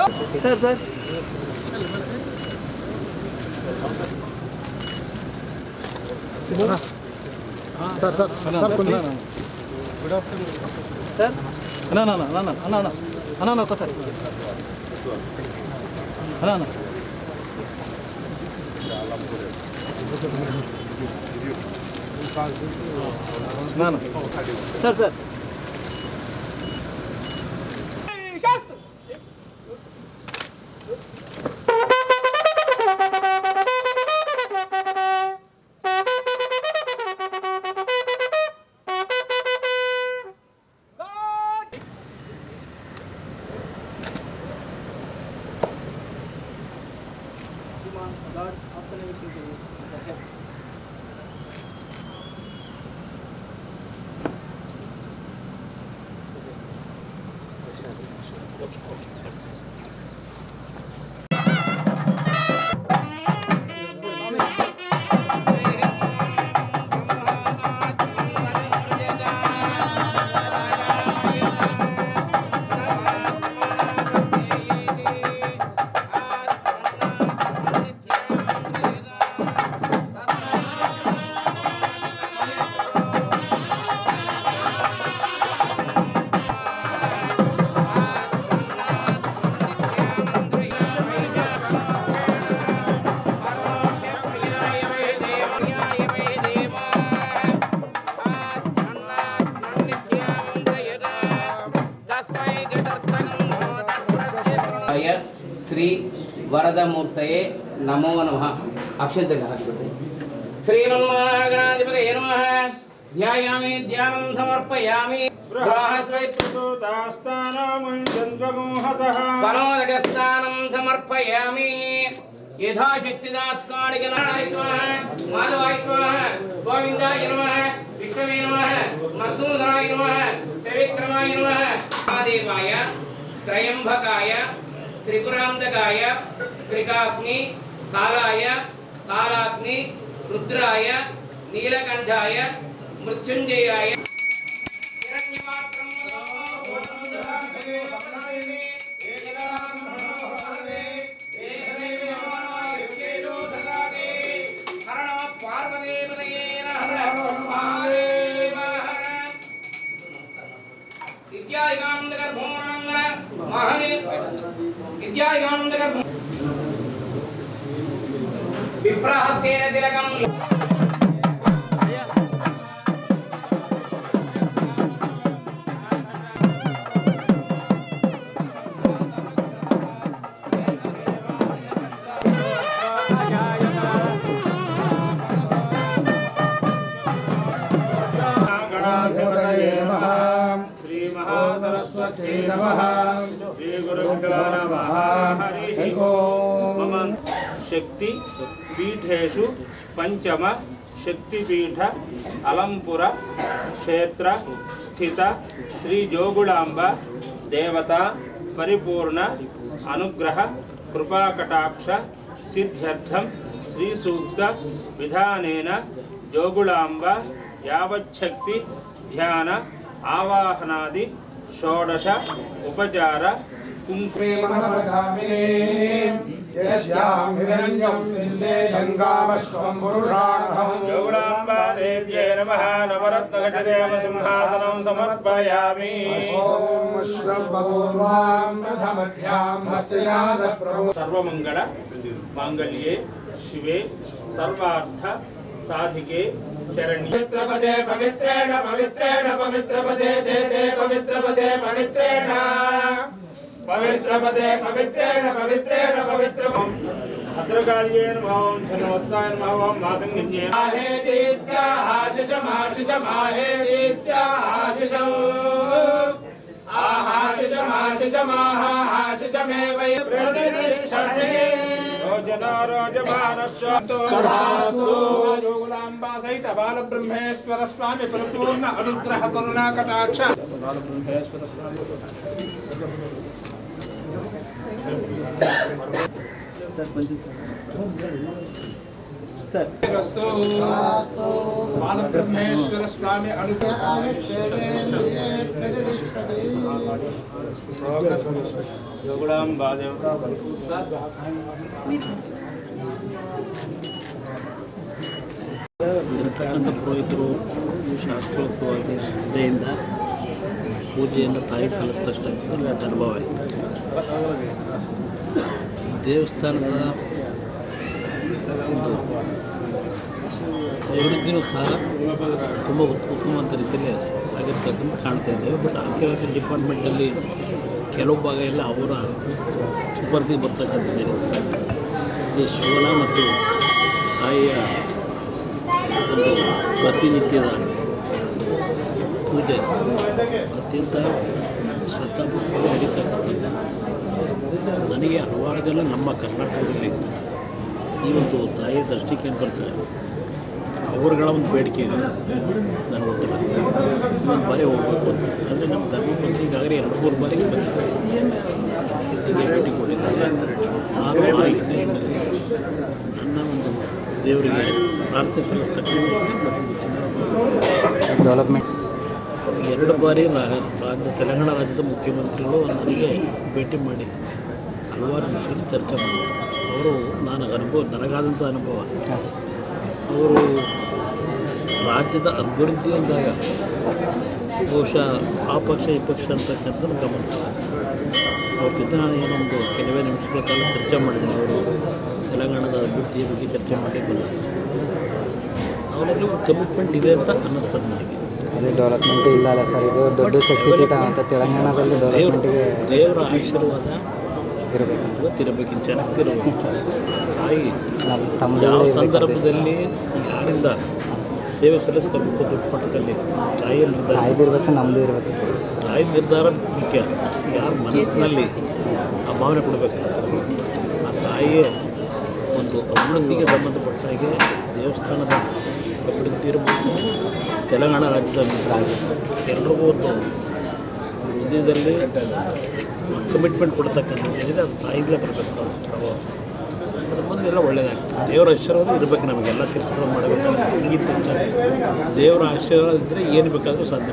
Sir sir sir sir good afternoon sir. అన్నా అన్నా అన్నా అన్నా అన్నా అన్నా అన్నా అన్నా ఒకసారి అన్నా అన్నా sir sir God after negotiating the help. శ్రీ వరదమూర్తయే నమో నమః. అక్షంతగా శ్రీమన్మహాగణాధిపతయే నమః. ధ్యాయామి ధ్యానం సమర్పయామి. వనోదకస్థానం సమర్పయామి. యథాశక్తిదాత్మానికి నారాయణ స్వాహ, మాధవాయ స్వాహ, గోవిందాయ నమః, విష్ణవే నమః, మధుసూదనాయ నమః, త్రివిక్రమాయ నమః. మహాదేవాయ, త్రయంబకాయ, త్రిపురాంతకాయ, త్రికాగ్ని, కాలాయ, కాలాగ్ని, రుద్రాయ, నీలకంఠాయ, మృత్యుంజయాయ. విప్రహస్తేన తిలకం శ్రీ మహాసరస్వతి నమః. శ్రీ గురుభ్యో నమః. హరి ఓం. మమ శక్తి పీఠేషు పంచమ శక్తిపీఠ అలంపుర క్షేత్ర స్థిత శ్రీ జోగుళాంబ దేవత పరిపూర్ణ అనుగ్రహ కృపాకటాక్ష సిద్ధ్యర్థం శ్రీ సూక్త విధానేన జోగుళాంబ యావచ్చక్తి ధ్యాన ఆవాహనాది షోడశ ఉపచార జోగుళాంబాదేవ్యై నమః. నవరత్నఘటదేవ సింహాసనం సమర్పయామి. సర్వమంగళ మాంగళ్యే శివే సర్వార్థ సాధికే శరణ్యే. పవిత్రపదే పవిత్రేణ పవిత్రేణ పవిత్రపదే దే దే పవిత్రపదే పవిత్రేణ పవిత్రపదే పవిత్రేణ పవిత్రేణ పవిత్రం. భద్రకాళ్యే నమః. ఛన్నవస్తాయ నమః. మాతంగిన్యే ఆహేతీత్యాహాశిషమాహేతీత్యాహాశిషం ఆహాశిషమాశిషమాహాశిషమేవ ప్రతిష్ఠతే. జోగులాంబా సహిత బాలబ్రహ్మేశ్వర స్వామి పరిపూర్ణ అనుగ్రహ కరుణా కటాక్ష. బాలబ్రహ్మేశ్వర స్వామి సార్ కొంచెం ಸರ್ ಬಾಲಬ್ರಹ್ಮೇಶ್ವರ ಸ್ವಾಮಿ ಇರತಕ್ಕಂಥ ಪುರೋಹಿತರು ಶಾಸ್ತ್ರೋಕ್ತವಾಗಿ ಶ್ರದ್ಧೆಯಿಂದ ಪೂಜೆಯನ್ನು ತಾಯಿ ಸಲ್ಲಿಸ್ತಕ್ಕಂಥದ್ದು ನನಗೆ ಅನುಭವ ಆಯಿತು. ದೇವಸ್ಥಾನದ ಒಂದು ಅಭಿವೃದ್ಧಿಯೂ ಸಹ ತುಂಬ ಉತ್ತಮವಾದ ರೀತಿಯಲ್ಲಿ ಆಗಿರ್ತಕ್ಕಂಥ ಕಾಣ್ತಾ ಇದ್ದೇವೆ. ಬಟ್ ಆರ್ಕಿಯಾಲಜಿ ಡಿಪಾರ್ಟ್ಮೆಂಟಲ್ಲಿ ಕೆಲವು ಭಾಗ ಎಲ್ಲ ಅವರ ಸುಪರ್ದಿಗೆ ಬರ್ತಕ್ಕಂಥದ್ದು ಈ ಶಿವನ ಮತ್ತು ತಾಯಿಯ ಒಂದು ಪ್ರತಿನಿತ್ಯದ ಪೂಜೆ ಅತ್ಯಂತ ಶ್ರದ್ಧಾಪೂರ್ವಕವಾಗಿ ನಡೀತಕ್ಕಂಥದ್ದು. ನನಗೆ ಹಲವಾರು ಜನ ನಮ್ಮ ಕರ್ನಾಟಕದಲ್ಲಿ ಈ ಒಂದು ತಾಯಿಯ ದರ್ಶನಕ್ಕೆ ಬರ್ತಾರೆ. ಅವರುಗಳ ಒಂದು ಬೇಡಿಕೆ ಇದೆ, ನನಗೆ ಗೊತ್ತಿಲ್ಲ, ಇನ್ನೊಂದು ಬಾರಿ ಹೋಗಬೇಕು ಅಂತ. ಅಂದರೆ ನಮ್ಮ ಧರ್ಮಪಂಥ ಈಗಾಗಲೇ 2-3 ಬಾರಿ ಬಂದಿದ್ದಾರೆ, ಇಲ್ಲಿಗೆ ಭೇಟಿ ಕೊಟ್ಟಿದ್ದಾರೆ. ನಾನು ಆ ಹಿನ್ನೆಲೆಯಲ್ಲಿ ನನ್ನ ಒಂದು ದೇವರಿಗೆ ಪ್ರಾರ್ಥನೆ ಸಲ್ಲಿಸ್ತಕ್ಕಂಥ ಡೆವಲಪ್ಮೆಂಟ್ 2 ಬಾರಿ ತೆಲಂಗಾಣ ರಾಜ್ಯದ ಮುಖ್ಯಮಂತ್ರಿಗಳು ನನಗೆ ಭೇಟಿ ಮಾಡಿ ಹಲವಾರು ವಿಷಯಗಳು ಚರ್ಚೆ ಮಾಡಿದ್ದಾರೆ. ಅವರು ನನಗಾದಂಥ ಅನುಭವ, ಅವರು ರಾಜ್ಯದ ಅಭಿವೃದ್ಧಿ ಅಂದಾಗ ಬಹುಶಃ ಆ ಪಕ್ಷ ಈ ಪಕ್ಷ ಅಂತಕ್ಕಂಥದ್ದು ಗಮನಿಸ್ತಾರೆ. ಅವ್ರಿಗಿಂತ ನಾನು ಏನೊಂದು ಕೆಲವೇ ನಿಮಿಷಗಳ ಕಾಲ ಚರ್ಚೆ ಮಾಡಿದ್ದೀನಿ. ಅವರು ತೆಲಂಗಾಣದ ಅಭಿವೃದ್ಧಿಯ ಬಗ್ಗೆ ಚರ್ಚೆ ಮಾಡಿ ಬಂದಾಗ ಅವರಲ್ಲಿ ಒಂದು ಕಮಿಟ್ಮೆಂಟ್ ಇದೆ ಅಂತ ಅನ್ನಿಸ್ತದೆ ನನಗೆ. ಅದೇ ಡೆವಲಪ್ಮೆಂಟ್ ಇಲ್ಲ ಅಲ್ಲ ಸರ್, ಇದು ದೊಡ್ಡ ಶಕ್ತಿಪೀಠ ಅಂತ ತೆಲಂಗಾಣದಲ್ಲಿ ಡೆವಲಪ್ಮೆಂಟ್ಗೆ ದೇವರ ಆಶೀರ್ವಾದ ಇರಬೇಕು, ಇವತ್ತಿರಬೇಕಿಂತ ಚೆನ್ನಾಗಿರಬೇಕು. ತಾಯಿ ತಮ್ಮದೇ ಯಾವ ಸಂದರ್ಭದಲ್ಲಿ ಯಾರಿಂದ ಸೇವೆ ಸಲ್ಲಿಸ್ಕೋಬೇಕು ದೊಡ್ಡ ಮಟ್ಟದಲ್ಲಿ ತಾಯಿಯ ನಿರ್ಧಾರ, ಆಯ್ದಿರ್ಬೇಕು, ನಮ್ಮದು ಇರಬೇಕು. ತಾಯಿ ನಿರ್ಧಾರ ಮುಖ್ಯ. ಯಾರ ಮನಸ್ಸಿನಲ್ಲಿ ಆ ಭಾವನೆ ಕೊಡಬೇಕಲ್ಲ, ಆ ತಾಯಿಯೇ ಒಂದು ಅಭಿವೃದ್ಧಿಗೆ ಸಂಬಂಧಪಟ್ಟ ಹಾಗೆ ದೇವಸ್ಥಾನದ ಅಭಿವೃದ್ಧಿ ಇರಬೇಕು. ತೆಲಂಗಾಣ ರಾಜ್ಯದ ಎಲ್ರಿಗೂ ಒಂದು ಹೃದಯದಲ್ಲಿ ಕಮಿಟ್ಮೆಂಟ್ ಕೊಡ್ತಕ್ಕಂಥದ್ದು ಏನಿದೆ ಅದು ತಾಯಿಗಳೇ ಬರಬೇಕು. ಪ್ರಭಾವ ಅದ್ರ ಮುಂದೆಲ್ಲ ಒಳ್ಳೆಯದಾಗ್ತದೆ. ದೇವರ ಆಶೀರ್ವಾದ ಇರಬೇಕು. ನಮಗೆಲ್ಲ ಕೆಲಸಗಳು ಮಾಡಬೇಕಾದ್ರೆ ಈಗಿಂತ ಹೆಚ್ಚಾಗಿ ದೇವರ ಆಶೀರ್ವಾದ ಇದ್ದರೆ ಏನು ಬೇಕಾದರೂ ಸಾಧ್ಯ.